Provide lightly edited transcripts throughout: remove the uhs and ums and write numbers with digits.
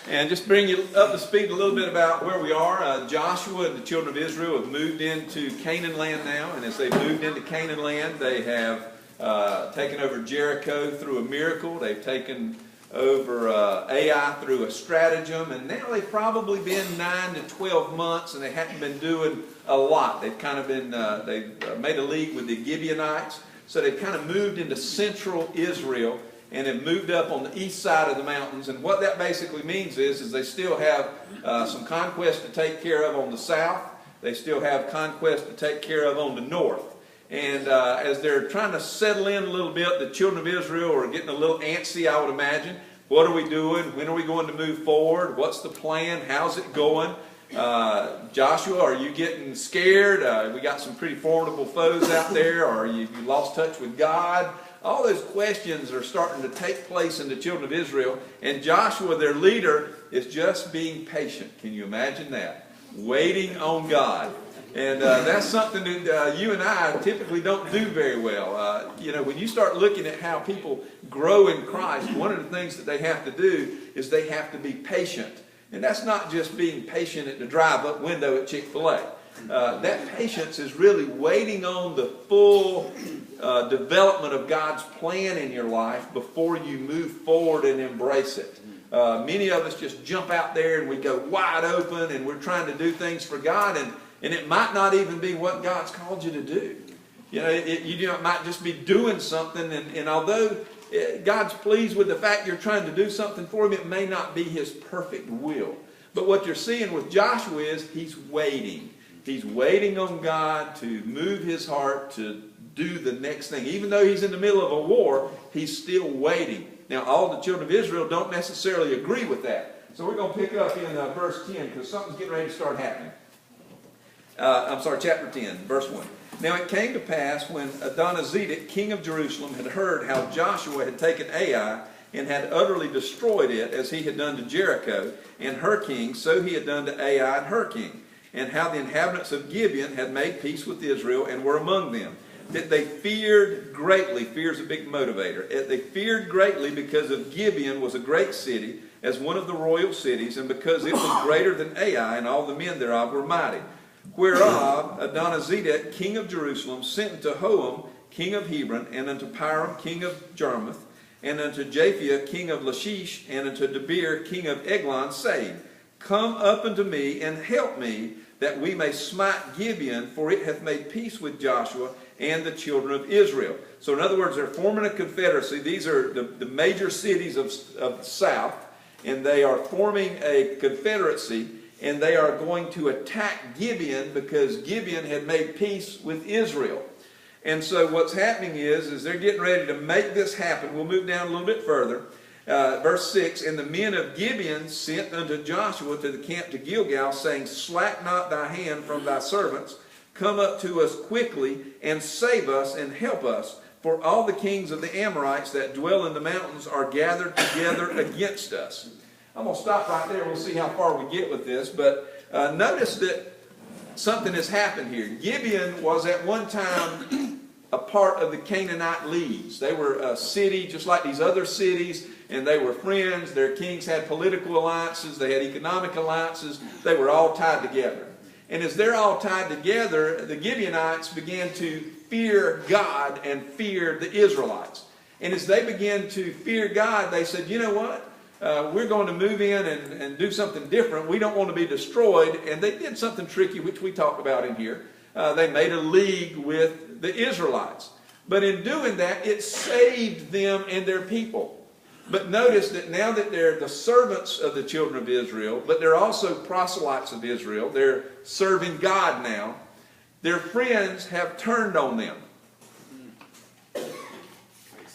And just bring you up to speed a little bit about where we are. Joshua and the children of Israel have moved into Canaan land now, and as they moved into Canaan land, they have taken over Jericho through a miracle. They've taken over Ai through a stratagem, and now they've probably been 9 to 12 months, and they haven't been doing a lot. They've kind of been, they've made a league with the Gibeonites, so they've kind of moved into central Israel and have moved up on the east side of the mountains. And what that basically means is they still have some conquest to take care of on the south. They still have conquest to take care of on the north. And as they're trying to settle in a little bit, the children of Israel are getting a little antsy, I would imagine. What are we doing? When are we going to move forward? What's the plan? How's it going? Joshua, are you getting scared? We got some pretty formidable foes out there. Or you lost touch with God? All those questions are starting to take place in the children of Israel. And Joshua, their leader, is just being patient. Can you imagine that? Waiting on God. And that's something that you and I typically don't do very well. When you start looking at how people grow in Christ, one of the things that they have to do is they have to be patient. And that's not just being patient at the drive-up window at Chick-fil-A. That patience is really waiting on the full development of God's plan in your life before you move forward and embrace it. Many of us just jump out there and we go wide open and we're trying to do things for God, and it might not even be what God's called you to do. You might just be doing something, and although God's pleased with the fact you're trying to do something for Him, it may not be His perfect will. But what you're seeing with Joshua is he's waiting. He's waiting on God to move his heart to do the next thing. Even though he's in the middle of a war, he's still waiting. Now, all the children of Israel don't necessarily agree with that. So we're going to pick up in verse 10 because something's getting ready to start happening. Chapter 10, verse 1. Now it came to pass when Adonizedek, king of Jerusalem, had heard how Joshua had taken Ai and had utterly destroyed it, as he had done to Jericho and her king, so he had done to Ai and her king, and how the inhabitants of Gibeon had made peace with Israel and were among them, that they feared greatly. Fear is a big motivator. They feared greatly because of Gibeon was a great city, as one of the royal cities, and because it was greater than Ai, and all the men thereof were mighty. Whereof Adonizedek, king of Jerusalem, sent unto Hoam, king of Hebron, and unto Piram, king of Jarmuth, and unto Japhia, king of Lachish, and unto Debir, king of Eglon, saying, Come up unto me, and help me, that we may smite Gibeon, for it hath made peace with Joshua and the children of Israel. So in other words, they're forming a confederacy. These are the major cities of the south, and they are forming a confederacy, and they are going to attack Gibeon because Gibeon had made peace with Israel. And so what's happening is they're getting ready to make this happen. We'll move down a little bit further. Verse 6, And the men of Gibeon sent unto Joshua to the camp to Gilgal, saying, Slack not thy hand from thy servants. Come up to us quickly, and save us, and help us. For all the kings of the Amorites that dwell in the mountains are gathered together against us. I'm going to stop right there. We'll see how far we get with this. But notice that something has happened here. Gibeon was at one time a part of the Canaanite leagues. They were a city just like these other cities, and they were friends. Their kings had political alliances. They had economic alliances. They were all tied together. And as they're all tied together, the Gibeonites began to fear God and fear the Israelites. And as they began to fear God, they said, you know what? We're going to move in and do something different. We don't want to be destroyed. And they did something tricky, which we talked about in here. They made a league with the Israelites. But in doing that, it saved them and their people. But notice that now that they're the servants of the children of Israel, but they're also proselytes of Israel, they're serving God now, their friends have turned on them.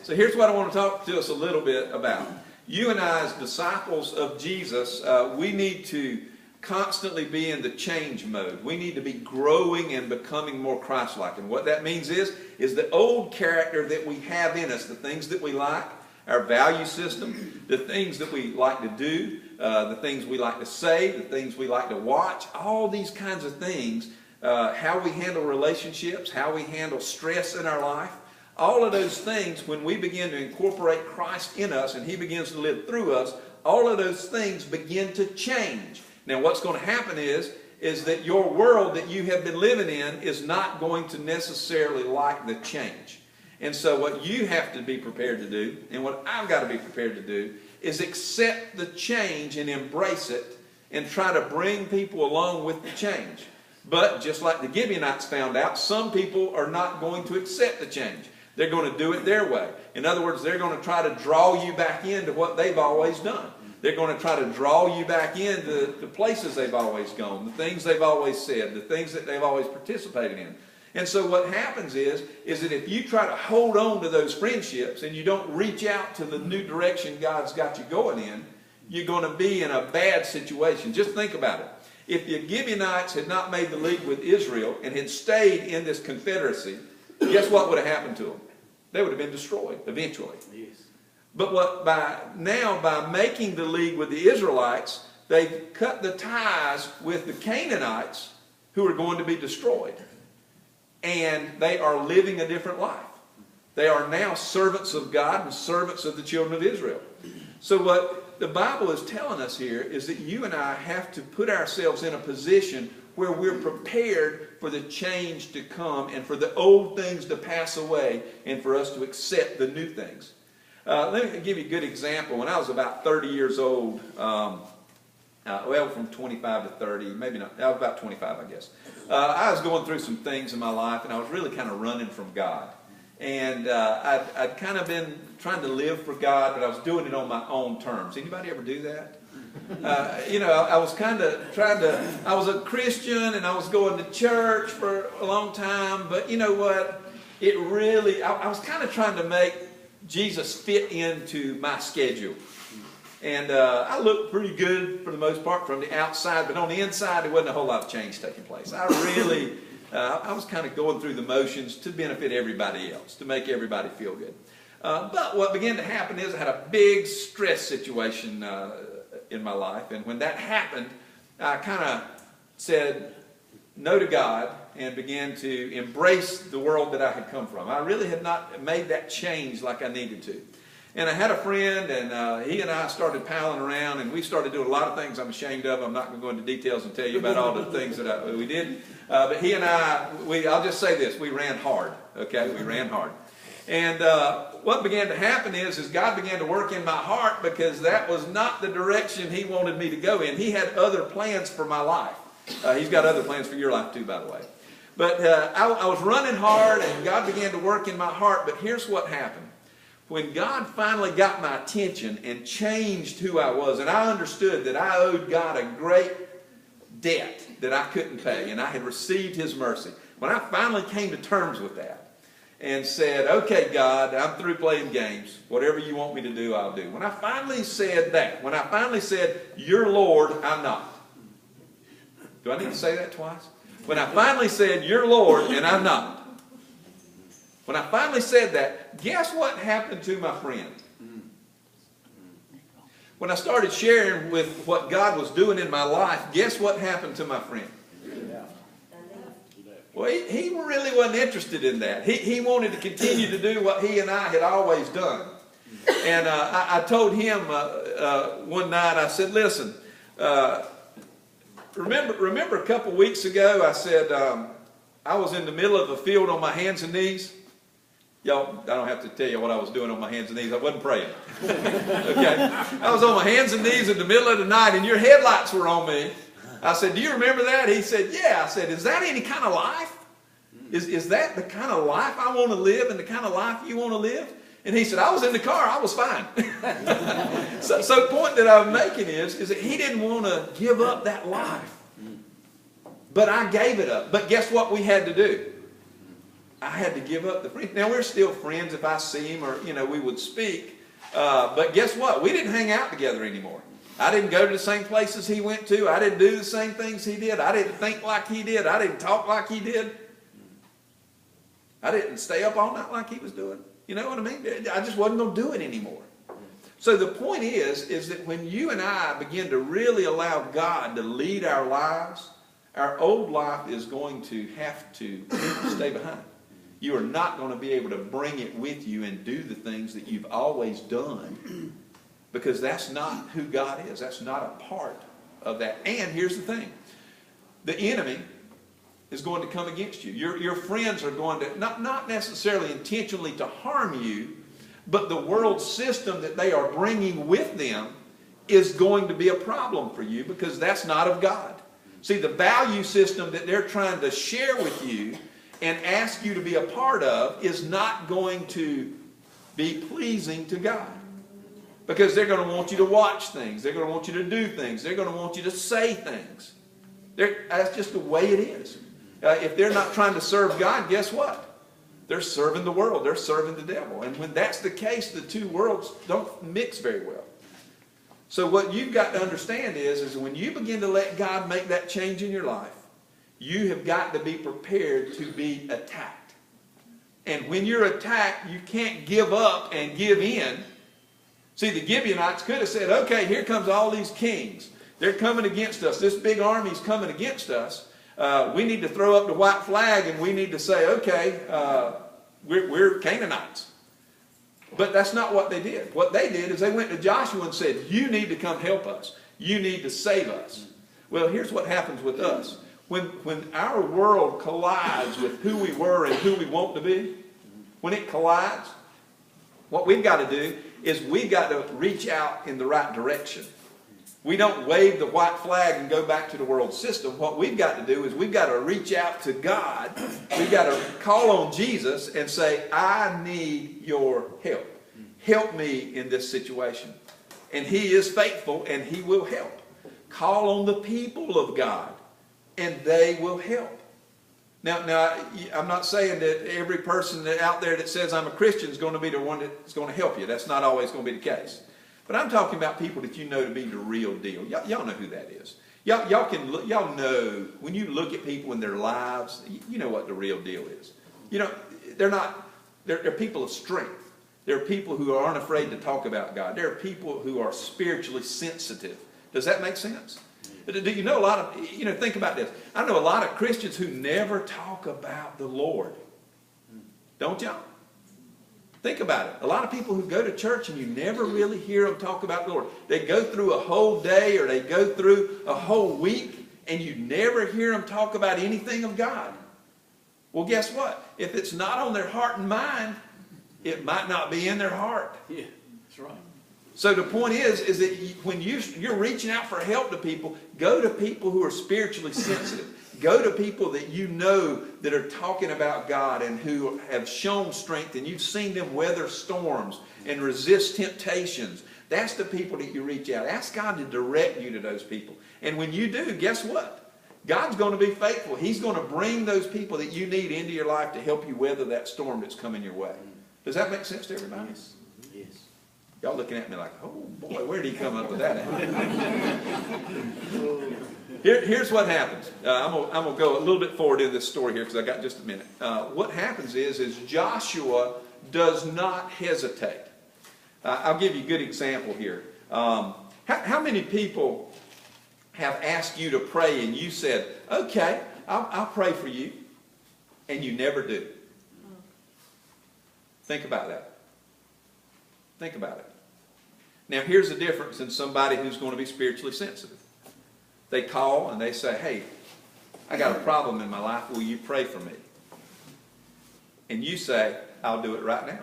So here's what I want to talk to us a little bit about. You and I, as disciples of Jesus, we need to constantly be in the change mode. We need to be growing and becoming more Christ-like. And what that means is the old character that we have in us, the things that we like, our value system, the things that we like to do, the things we like to say, the things we like to watch, all these kinds of things, how we handle relationships, how we handle stress in our life, all of those things, when we begin to incorporate Christ in us and He begins to live through us, all of those things begin to change. Now what's going to happen is that your world that you have been living in is not going to necessarily like the change. And so what you have to be prepared to do, and what I've got to be prepared to do, is accept the change and embrace it and try to bring people along with the change. But just like the Gibeonites found out, some people are not going to accept the change. They're going to do it their way. In other words, they're going to try to draw you back into what they've always done. They're going to try to draw you back into the places they've always gone, the things they've always said, the things that they've always participated in. And so what happens is that if you try to hold on to those friendships and you don't reach out to the new direction God's got you going in, you're going to be in a bad situation. Just think about it. If the Gibeonites had not made the league with Israel and had stayed in this confederacy, guess what would have happened to them? They would have been destroyed eventually. Yes. But by making the league with the Israelites, they've cut the ties with the Canaanites who are going to be destroyed. And they are living a different life. They are now servants of God and servants of the children of Israel. So what the Bible is telling us here is that you and I have to put ourselves in a position where we're prepared for the change to come and for the old things to pass away and for us to accept the new things. Let me give you a good example. When I was about 30 years old, well, from 25 to 30, maybe not, I was about 25, I guess. I was going through some things in my life, and I was really kind of running from God. And I'd kind of been trying to live for God, but I was doing it on my own terms. Anybody ever do that? I was kind of trying to, I was a Christian, and I was going to church for a long time, but you know what? It really, I was kind of trying to make Jesus fit into my schedule. And I looked pretty good for the most part from the outside, but on the inside there wasn't a whole lot of change taking place. I was kind of going through the motions to benefit everybody else, to make everybody feel good. But what began to happen is I had a big stress situation in my life, and when that happened, I kind of said no to God and began to embrace the world that I had come from. I really had not made that change like I needed to. And I had a friend, and he and I started palling around, and we started doing a lot of things I'm ashamed of. I'm not going to go into details and tell you about all the things that we did. But he and I'll just say this, we ran hard, okay? We ran hard. And what began to happen is God began to work in my heart because that was not the direction he wanted me to go in. He had other plans for my life. He's got other plans for your life too, by the way. But I was running hard, and God began to work in my heart. But here's what happened. When God finally got my attention and changed who I was, and I understood that I owed God a great debt that I couldn't pay, and I had received his mercy. When I finally came to terms with that and said, okay, God, I'm through playing games. Whatever you want me to do, I'll do. When I finally said that, when I finally said, you're Lord, I'm not. Do I need to say that twice? When I finally said, you're Lord, and I'm not. When I finally said that, guess what happened to my friend? When I started sharing with what God was doing in my life, guess what happened to my friend? Well, he really wasn't interested in that. He wanted to continue to do what he and I had always done. And I told him one night, I said, listen, remember a couple weeks ago, I said, I was in the middle of a field on my hands and knees. Y'all, I don't have to tell you what I was doing on my hands and knees. I wasn't praying. Okay? I was on my hands and knees in the middle of the night, and your headlights were on me. I said, do you remember that? He said, yeah. I said, is that any kind of life? Is that the kind of life I want to live and the kind of life you want to live? And he said, I was in the car. I was fine. So the point that I'm making is that he didn't want to give up that life. But I gave it up. But guess what we had to do? I had to give up the friend. Now, we're still friends if I see him or, we would speak. But guess what? We didn't hang out together anymore. I didn't go to the same places he went to. I didn't do the same things he did. I didn't think like he did. I didn't talk like he did. I didn't stay up all night like he was doing. You know what I mean? I just wasn't going to do it anymore. So the point is that when you and I begin to really allow God to lead our lives, our old life is going to have to stay behind. You are not going to be able to bring it with you and do the things that you've always done Because that's not who God is. That's not a part of that. And here's the thing. The enemy is going to come against you. Your friends are going to, not necessarily intentionally to harm you, but the world system that they are bringing with them is going to be a problem for you because that's not of God. See, the value system that they're trying to share with you and ask you to be a part of is not going to be pleasing to God. Because they're going to want you to watch things. They're going to want you to do things. They're going to want you to say things. That's just the way it is. If they're not trying to serve God, guess what? They're serving the world. They're serving the devil. And when that's the case, the two worlds don't mix very well. So what you've got to understand is when you begin to let God make that change in your life, you have got to be prepared to be attacked. And when you're attacked, you can't give up and give in. See, the Gibeonites could have said, okay, here comes all these kings. They're coming against us. This big army's coming against us. We need to throw up the white flag and we need to say, okay, we're Canaanites. But that's not what they did. What they did is they went to Joshua and said, you need to come help us. You need to save us. Well, here's what happens with us. When our world collides with who we were and who we want to be, when it collides, what we've got to do is we've got to reach out in the right direction. We don't wave the white flag and go back to the world system. What we've got to do is we've got to reach out to God. We've got to call on Jesus and say, I need your help. Help me in this situation. And He is faithful and He will help. Call on the people of God and they will help. Now, I'm not saying that every person out there that says I'm a Christian is going to be the one that's going to help you. That's not always going to be the case. But I'm talking about people that you know to be the real deal. Y'all know who that is. Y'all know when you look at people in their lives, you know what the real deal is. You know, they're people of strength. They're people who aren't afraid to talk about God. They're people who are spiritually sensitive. Does that make sense? Do you know a lot of, think about this. I know a lot of Christians who never talk about the Lord. Don't y'all? Think about it. A lot of people who go to church and you never really hear them talk about the Lord. They go through a whole day or they go through a whole week and you never hear them talk about anything of God. Well, guess what? If it's not on their heart and mind, it might not be in their heart. Yeah, that's right. So the point is that when you're reaching out for help to people, go to people who are spiritually sensitive. Go to people that you know that are talking about God and who have shown strength and you've seen them weather storms and resist temptations. That's the people that you reach out. Ask God to direct you to those people. And when you do, guess what? God's going to be faithful. He's going to bring those people that you need into your life to help you weather that storm that's coming your way. Does that make sense to everybody? Yes. Yes. Y'all looking at me like, oh boy, where did he come up with that? Here's what happens. I'm going to go a little bit forward in this story here because I got just a minute. What happens is Joshua does not hesitate. I'll give you a good example here. How many people have asked you to pray and you said, okay, I'll pray for you, and you never do? Think about that. Think about it. Now, here's the difference in somebody who's going to be spiritually sensitive. They call and they say, hey, I got a problem in my life. Will you pray for me? And you say, I'll do it right now.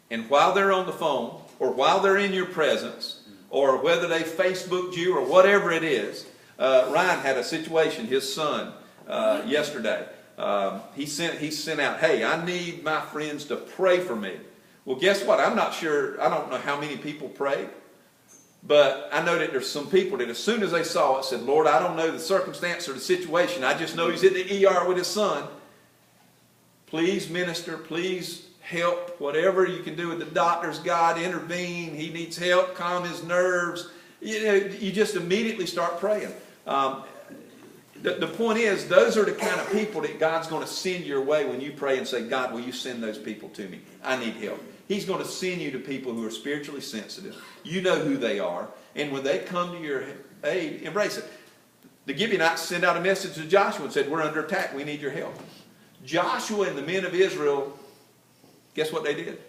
And while they're on the phone, or while they're in your presence, or whether they Facebooked you or whatever it is, Ryan had a situation, his son, yesterday. He sent out, hey, I need my friends to pray for me. Well, guess what? I'm not sure. I don't know how many people prayed. But I know that there's some people that as soon as they saw it said, Lord, I don't know the circumstance or the situation. I just know he's in the ER with his son. Please minister. Please help. Whatever you can do with the doctors, God, intervene. He needs help. Calm his nerves. You just immediately start praying. The point is, those are the kind of people that God's going to send your way when you pray and say, God, will you send those people to me? I need help. He's going to send you to people who are spiritually sensitive. You know who they are. And when they come to your aid, embrace it. The Gibeonites sent out a message to Joshua and said, we're under attack. We need your help. Joshua and the men of Israel, guess what they did?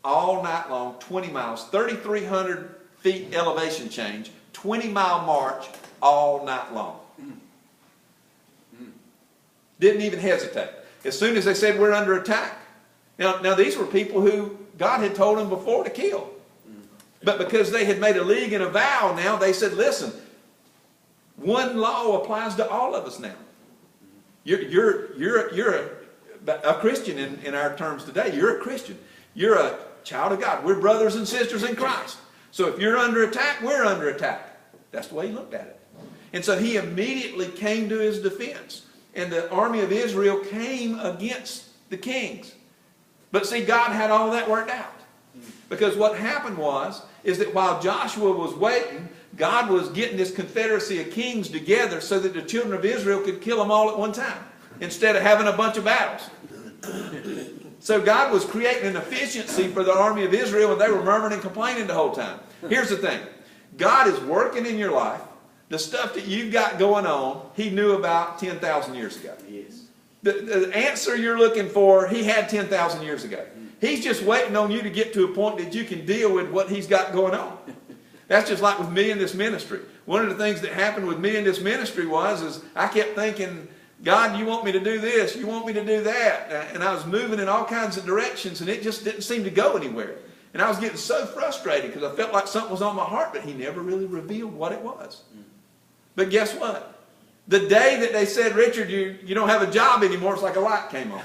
all night long, 20 miles, 3,300 feet elevation change, 20-mile march all night long. Didn't even hesitate. As soon as they said, we're under attack. Now these were people who God had told them before to kill. But because they had made a league and a vow, now they said, listen, one law applies to all of us now. You're a Christian in our terms today. You're a Christian. You're a child of God. We're brothers and sisters in Christ. So if you're under attack, we're under attack. That's the way he looked at it. And so he immediately came to his defense. And the army of Israel came against the kings. But see, God had all that worked out. Because what happened is that while Joshua was waiting, God was getting this confederacy of kings together so that the children of Israel could kill them all at one time, instead of having a bunch of battles. So God was creating an efficiency for the army of Israel, and they were murmuring and complaining the whole time. Here's the thing. God is working in your life. The stuff that you've got going on, he knew about 10,000 years ago. Yes. The answer you're looking for, he had 10,000 years ago. He's just waiting on you to get to a point that you can deal with what he's got going on. That's just like with me in this ministry. One of the things that happened with me in this ministry is I kept thinking, God, you want me to do this, you want me to do that. And I was moving in all kinds of directions, and it just didn't seem to go anywhere. And I was getting so frustrated because I felt like something was on my heart, but he never really revealed what it was. But guess what? The day that they said, Richard, you don't have a job anymore, it's like a light came on.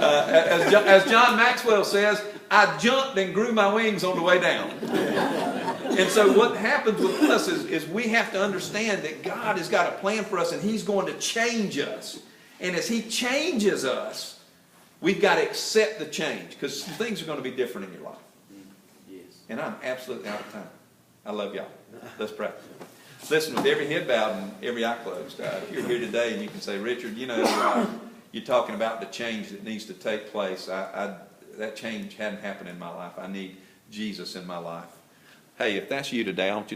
As John Maxwell says, I jumped and grew my wings on the way down. And so what happens with us is we have to understand that God has got a plan for us, and he's going to change us. And as he changes us, we've got to accept the change, because some things are going to be different in your life. And I'm absolutely out of time. I love y'all. Let's pray. Listen, with every head bowed and every eye closed, if you're here today and you can say, Richard, you're talking about the change that needs to take place. That change hadn't happened in my life. I need Jesus in my life. Hey, if that's you today, I want you